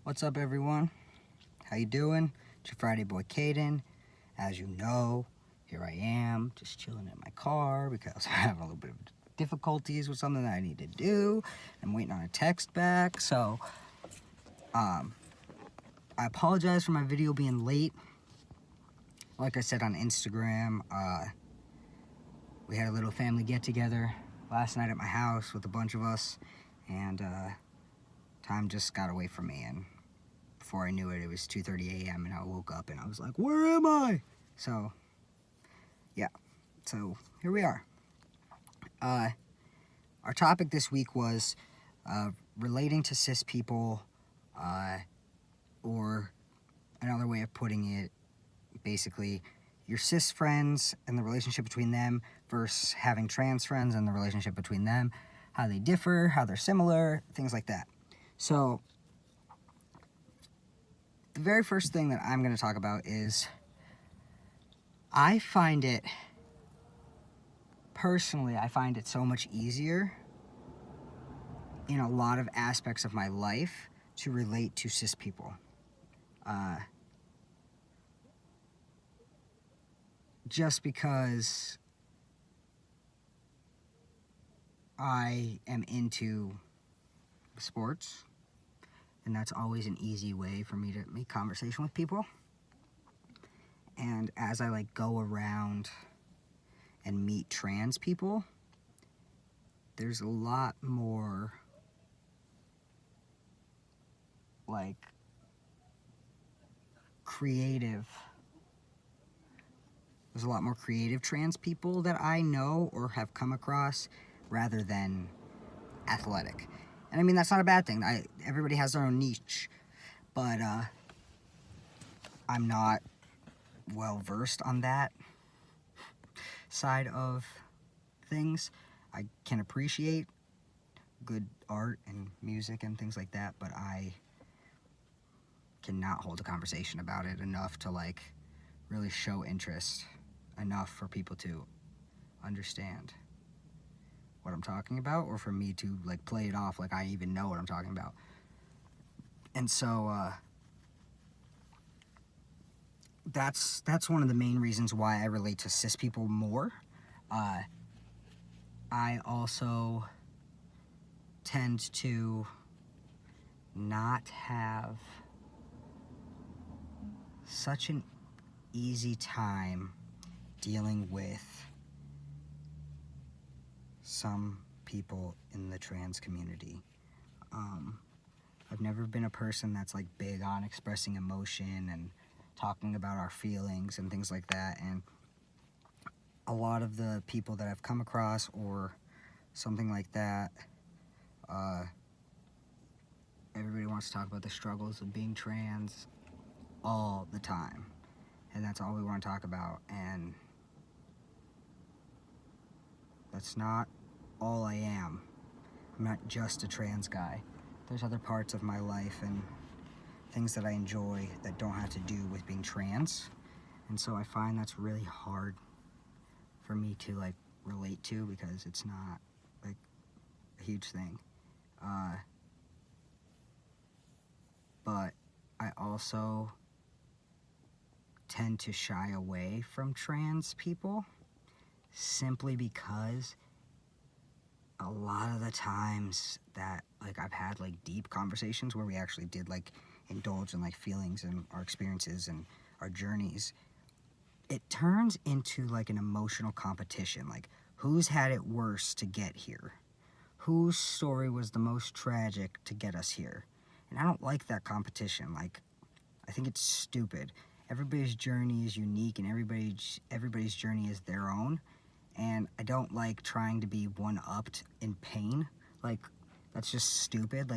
What's up, everyone? How you doing? It's your Friday boy, Kaiden. As you know, here I am, just chilling in my car because I'm having a little bit of difficulties with something that I need to do. I'm waiting on a text back, so I apologize for my video being late. Like I said on Instagram, we had a little family get-together last night at my house with a bunch of us, and time just got away from me, and before I knew it, it was 2:30 a.m. and I woke up and I was like, where am I? So, yeah. So, here we are. Our topic this week was relating to cis people, or another way of putting it, basically, your cis friends and the relationship between them versus having trans friends and the relationship between them, how they differ, how they're similar, things like that. So, the very first thing that I'm going to talk about is I find it so much easier in a lot of aspects of my life to relate to cis people. Just because I am into sports, and that's always an easy way for me to make conversation with people. And as I go around and meet trans people, there's a lot more creative. There's a lot more creative trans people that I know or have come across rather than athletic. And I mean, that's not a bad thing. Everybody has their own niche, but I'm not well versed on that side of things. I can appreciate good art and music and things like that, but I cannot hold a conversation about it enough to really show interest enough for people to understand what I'm talking about, or for me to play it off like I even know what I'm talking about. And so that's one of the main reasons why I relate to cis people more. I also tend to not have such an easy time dealing with some people in the trans community. I've never been a person that's big on expressing emotion and talking about our feelings and things like that, and a lot of the people that I've come across or something like that, everybody wants to talk about the struggles of being trans all the time, and that's all we want to talk about, and that's not all I am. I'm not just a trans guy. There's other parts of my life and things that I enjoy that don't have to do with being trans, and so I find that's really hard for me to relate to, because it's not a huge thing. But I also tend to shy away from trans people simply because a lot of the times that I've had deep conversations where we actually did indulge in feelings and our experiences and our journeys, it turns into an emotional competition. Who's had it worse to get here? Whose story was the most tragic to get us here? And I don't like that competition. I think it's stupid. Everybody's journey is unique, and everybody's journey is their own. And I don't like trying to be one-upped in pain. That's just stupid.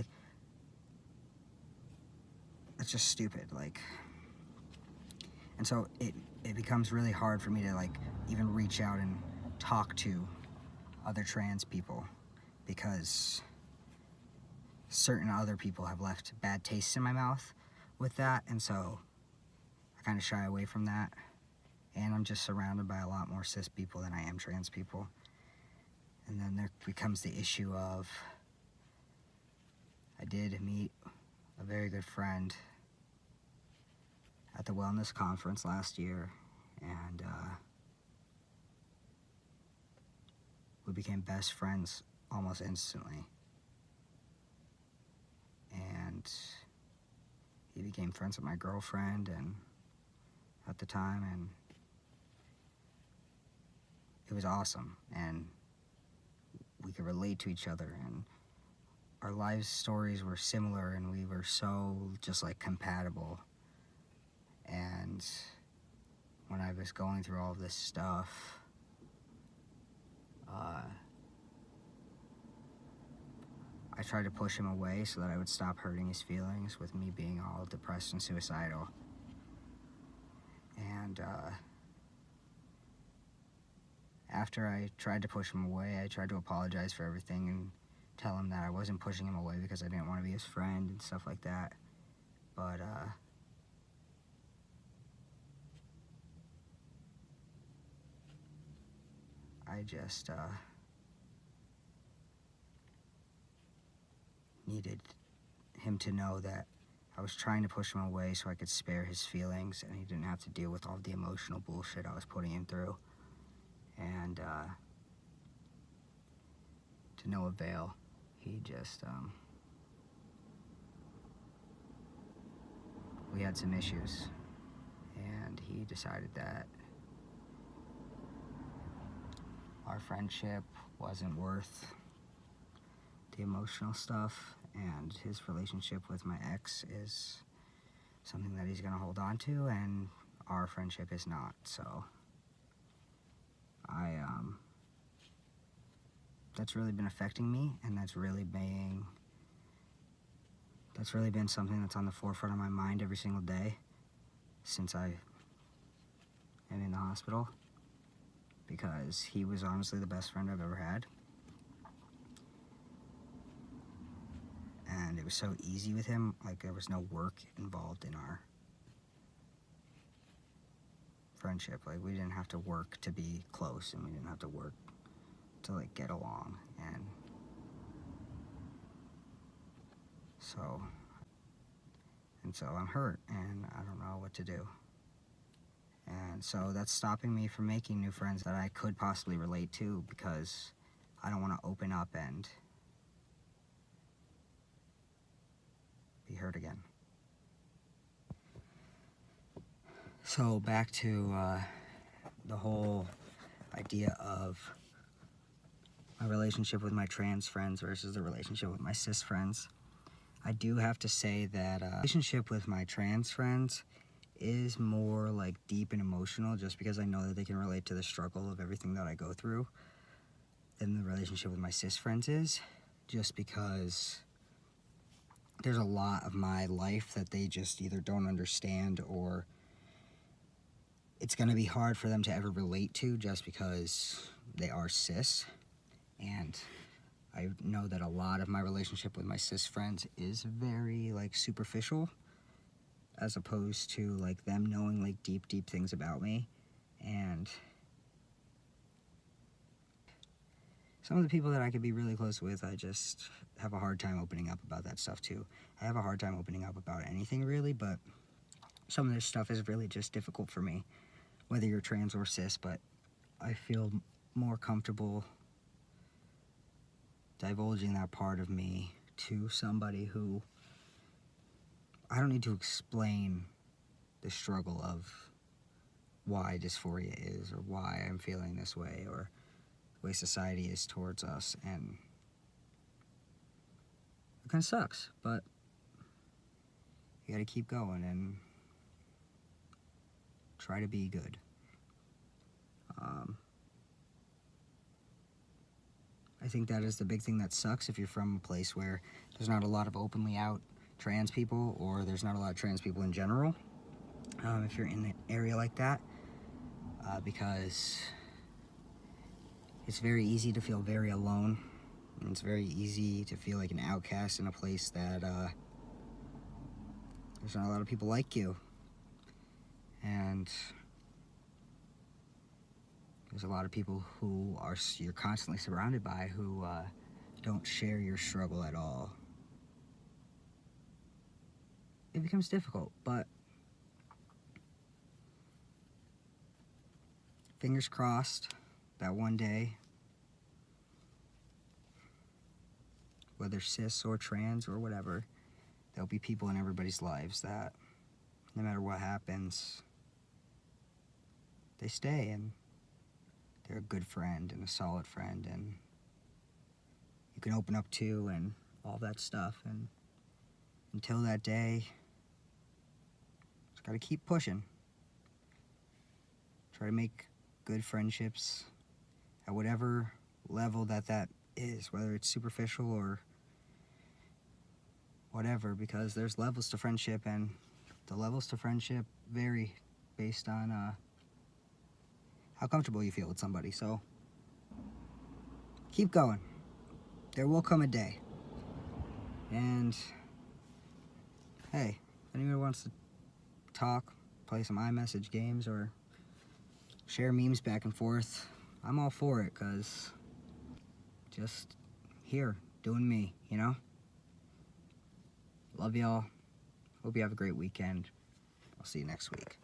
That's just stupid. And so it becomes really hard for me to even reach out and talk to other trans people, because certain other people have left bad tastes in my mouth with that, and so I kind of shy away from that. And I'm just surrounded by a lot more cis people than I am trans people. And then there becomes the issue of, I did meet a very good friend at the wellness conference last year, and we became best friends almost instantly. And he became friends with my girlfriend and at the time, and it was awesome, and we could relate to each other, and our life stories were similar, and we were so just like compatible. And when I was going through all this stuff, I tried to push him away so that I would stop hurting his feelings with me being all depressed and suicidal. And after I tried to push him away, I tried to apologize for everything and tell him that I wasn't pushing him away because I didn't want to be his friend and stuff like that. But I just needed him to know that I was trying to push him away so I could spare his feelings and he didn't have to deal with all the emotional bullshit I was putting him through. And to no avail. He just, we had some issues, and he decided that our friendship wasn't worth the emotional stuff, and his relationship with my ex is something that he's gonna hold on to, and our friendship is not. So that's really been affecting me, and that's really been something that's on the forefront of my mind every single day since I am in the hospital, because he was honestly the best friend I've ever had. And it was so easy with him, like there was no work involved in our friendship. Like we didn't have to work to be close, and we didn't have to work to like get along. And so I'm hurt, and I don't know what to do. And so that's stopping me from making new friends that I could possibly relate to, because I don't want to open up and be hurt again. So back to the whole idea of my relationship with my trans friends versus the relationship with my cis friends. I do have to say that relationship with my trans friends is more like deep and emotional, just because I know that they can relate to the struggle of everything that I go through, than the relationship with my cis friends is, just because there's a lot of my life that they just either don't understand, or it's going to be hard for them to ever relate to just because they are cis. And I know that a lot of my relationship with my cis friends is very like superficial, as opposed to like them knowing like deep things about me. And some of the people that I could be really close with, I just have a hard time opening up about that stuff too. I have a hard time opening up about anything really, but some of this stuff is really just difficult for me, whether you're trans or cis. But I feel more comfortable divulging that part of me to somebody who I don't need to explain the struggle of why dysphoria is, or why I'm feeling this way, or the way society is towards us. And it kind of sucks, but you gotta keep going and try to be good. I think that is the big thing that sucks if you're from a place where there's not a lot of openly out trans people, or there's not a lot of trans people in general. If you're in an area like that, because it's very easy to feel very alone, and it's very easy to feel like an outcast in a place that there's not a lot of people like you. And there's a lot of people who you're constantly surrounded by who don't share your struggle at all. it becomes difficult. But fingers crossed that one day, whether cis or trans or whatever, there'll be people in everybody's lives that no matter what happens, they stay and they're a good friend and a solid friend and you can open up to and all that stuff. And until that day, just gotta keep pushing. Try to make good friendships at whatever level that is, whether it's superficial or whatever, because there's levels to friendship, and the levels to friendship vary based on how comfortable you feel with somebody. So keep going. There will come a day. And hey, if anyone wants to talk, play some iMessage games, or share memes back and forth, I'm all for it, because just here, doing me, you know? Love y'all. Hope you have a great weekend. I'll see you next week.